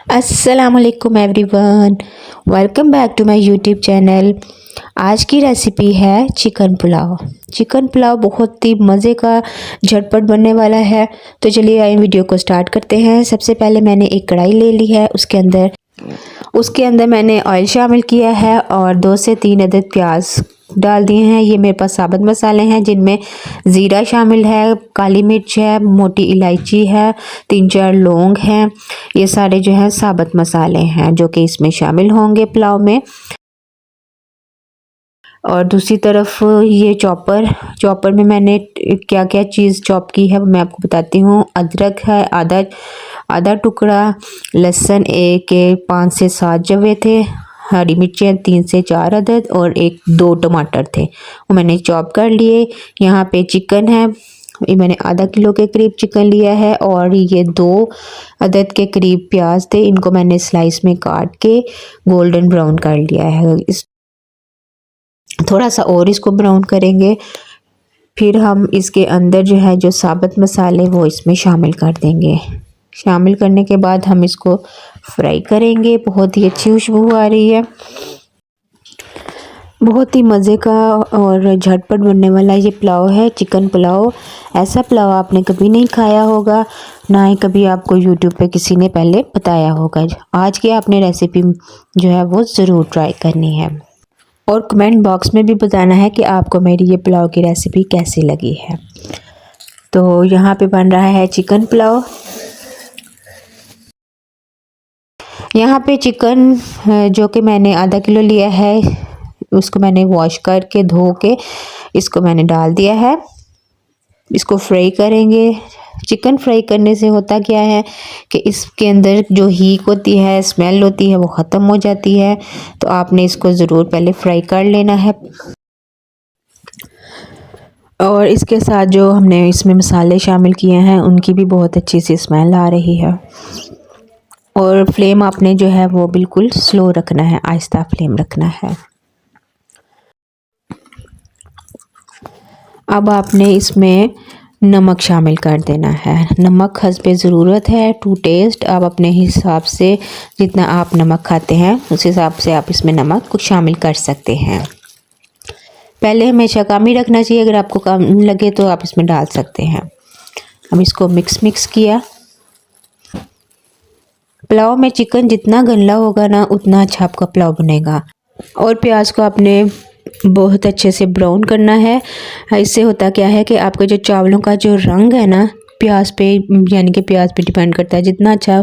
अस्सलामुअलैकुम everyone, welcome back to my YouTube channel. आज की रेसिपी है चिकन पुलाव। चिकन पुलाव बहुत ही मज़े का झटपट बनने वाला है। तो चलिए आइए वीडियो को स्टार्ट करते हैं। सबसे पहले मैंने एक कढ़ाई ले ली है, उसके अंदर मैंने ऑयल शामिल किया है और 2 से 3 अदद प्याज डाल दिए हैं। ये मेरे पास साबुत मसाले हैं जिनमें ज़ीरा शामिल है, काली मिर्च है, मोटी इलायची है, 3-4 लौंग हैं। ये सारे जो है साबुत मसाले हैं जो कि इसमें शामिल होंगे पुलाव में। और दूसरी तरफ ये चॉपर में मैंने क्या क्या चीज़ चॉप की है वो मैं आपको बताती हूँ। अदरक है आधा टुकड़ा, लहसुन के 5 से 7 जवे थे, हरी मिर्चें 3 से 4 अदद और 1-2 टमाटर थे, वो मैंने चॉप कर लिए। यहाँ पे चिकन है, ये मैंने आधा किलो के करीब चिकन लिया है और ये 2 अदद के करीब प्याज थे, इनको मैंने स्लाइस में काट के गोल्डन ब्राउन कर लिया है। थोड़ा सा और इसको ब्राउन करेंगे, फिर हम इसके अंदर जो है जो साबुत मसाले वो इसमें शामिल कर देंगे। शामिल करने के बाद हम इसको फ्राई करेंगे। बहुत ही अच्छी खुशबू आ रही है, बहुत ही मज़े का और झटपट बनने वाला ये पुलाव है, चिकन पुलाव। ऐसा पुलाव आपने कभी नहीं खाया होगा, ना ही कभी आपको यूट्यूब पे किसी ने पहले बताया होगा। आज की आपने रेसिपी जो है वो ज़रूर ट्राई करनी है और कमेंट बॉक्स में भी बताना है कि आपको मेरी ये पुलाव की रेसिपी कैसी लगी है। तो यहाँ पे बन रहा है चिकन पुलाव। यहाँ पे चिकन जो कि मैंने आधा किलो लिया है, उसको मैंने वॉश करके धो के इसको मैंने डाल दिया है। इसको फ्राई करेंगे। चिकन फ्राई करने से होता क्या है कि इसके अंदर जो हीट होती है, स्मेल होती है, वो ख़त्म हो जाती है। तो आपने इसको ज़रूर पहले फ्राई कर लेना है। और इसके साथ जो हमने इसमें मसाले शामिल किए हैं उनकी भी बहुत अच्छी सी स्मेल आ रही है। और फ्लेम आपने जो है वो बिल्कुल स्लो रखना है, आहिस्ता फ्लेम रखना है। अब आपने इसमें नमक शामिल कर देना है। नमक हस्बे ज़रूरत है, टू टेस्ट। आप अपने हिसाब से जितना आप नमक खाते हैं उस हिसाब से आप इसमें नमक कुछ शामिल कर सकते हैं। पहले हमेशा कम ही रखना चाहिए, अगर आपको कम लगे तो आप इसमें डाल सकते हैं। अब इसको मिक्स किया। पुलाव में चिकन जितना गला होगा ना उतना अच्छा आपका पुलाव बनेगा। और प्याज को आपने बहुत अच्छे से ब्राउन करना है। इससे होता क्या है कि आपके जो चावलों का जो रंग है ना प्याज पे, यानी कि प्याज पे डिपेंड करता है। जितना अच्छा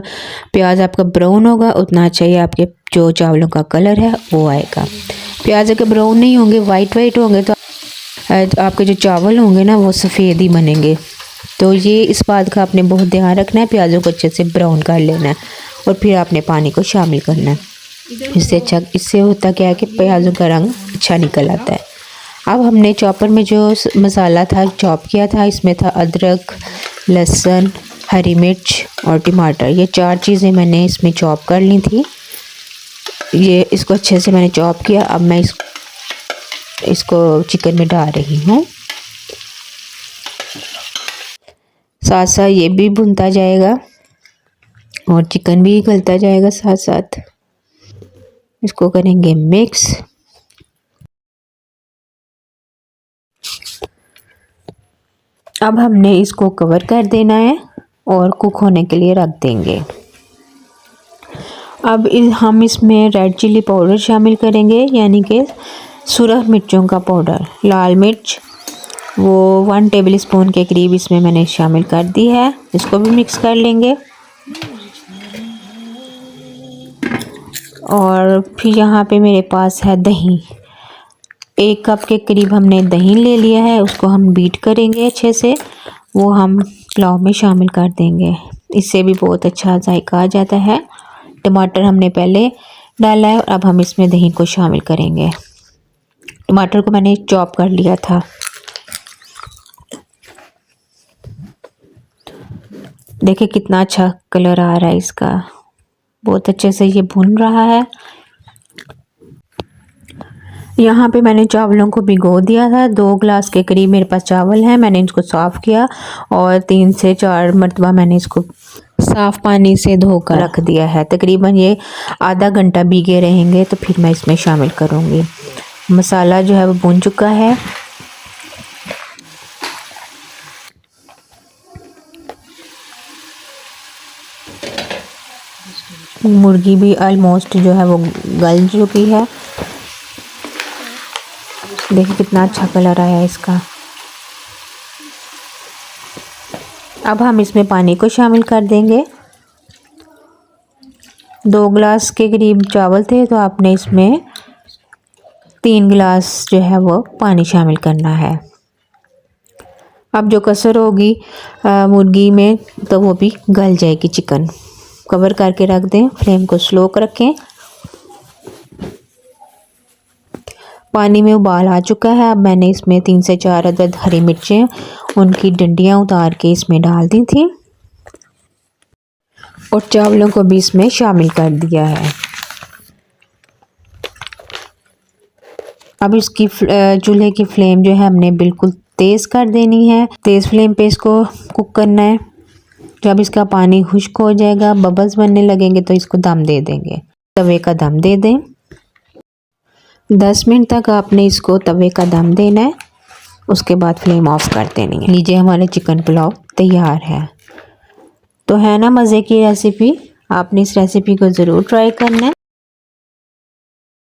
प्याज आपका ब्राउन होगा उतना अच्छा ही आपके जो चावलों का कलर है वो आएगा। प्याज अगर ब्राउन नहीं होंगे, वाइट होंगे, तो आपके जो चावल होंगे ना वो सफ़ेद ही बनेंगे। तो ये इस बात का आपने बहुत ध्यान रखना है, प्याज़ों को अच्छे से ब्राउन कर लेना है और फिर आपने पानी को शामिल करना है। इससे होता क्या है कि प्याज़ों का रंग अच्छा निकल आता है। अब हमने चॉपर में जो मसाला था चॉप किया था, इसमें था अदरक, लहसुन, हरी मिर्च और टमाटर। ये 4 चीज़ें मैंने इसमें चॉप कर ली थी। ये इसको अच्छे से मैंने चॉप किया। अब मैं इसको चिकन में डाल रही हूँ। साथ साथ ये भी भुनता जाएगा और चिकन भी गलता जाएगा साथ साथ। इसको करेंगे मिक्स। अब हमने इसको कवर कर देना है और कुक होने के लिए रख देंगे। अब हम इसमें रेड चिली पाउडर शामिल करेंगे, यानी कि सुरख मिर्चों का पाउडर। लाल मिर्च वो 1 टेबल स्पून के करीब इसमें मैंने शामिल कर दी है। इसको भी मिक्स कर लेंगे। और फिर यहाँ पे मेरे पास है दही, 1 कप के करीब हमने दही ले लिया है। उसको हम बीट करेंगे अच्छे से, वो हम पुलाव में शामिल कर देंगे। इससे भी बहुत अच्छा जायका आ जाता है। टमाटर हमने पहले डाला है और अब हम इसमें दही को शामिल करेंगे। टमाटर को मैंने चॉप कर लिया था। देखिए कितना अच्छा कलर आ रहा है इसका, बहुत अच्छे से ये भुन रहा है। यहाँ पे मैंने चावलों को भिगो दिया था। 2 गिलास के करीब मेरे पास चावल है, मैंने इसको साफ़ किया और 3 से 4 मरतबा मैंने इसको साफ़ पानी से धोकर रख दिया है। तकरीबन ये आधा घंटा भीगे रहेंगे तो फिर मैं इसमें शामिल करूँगी। मसाला जो है वो भुन चुका है। मुर्गी भी ऑलमोस्ट जो है वो गल चुकी है। देखिए कितना अच्छा कलर आया है इसका। अब हम इसमें पानी को शामिल कर देंगे। 2 गिलास के करीब चावल थे तो आपने इसमें 3 गिलास जो है वो पानी शामिल करना है। अब जो कसर होगी मुर्गी में तो वो भी गल जाएगी। चिकन कवर करके रख दें, फ्लेम को स्लो रखें। पानी में उबाल आ चुका है। अब मैंने इसमें 3 से 4 अदद हरी मिर्चें उनकी डंडियां उतार के इसमें डाल दी थी और चावलों को भी इसमें शामिल कर दिया है। अब इसकी चूल्हे की फ्लेम जो है हमने बिल्कुल तेज़ कर देनी है। तेज़ फ्लेम पे इसको कुक करना है। जब इसका पानी खुश्क हो जाएगा, बबल्स बनने लगेंगे तो इसको दम दे देंगे। तवे का दम दे दें। 10 मिनट तक आपने इसको तवे का दम देना है। उसके बाद फ्लेम ऑफ कर देनी है। लीजिए हमारे चिकन पुलाव तैयार है। तो है ना मज़े की रेसिपी। आपने इस रेसिपी को ज़रूर ट्राई करना है।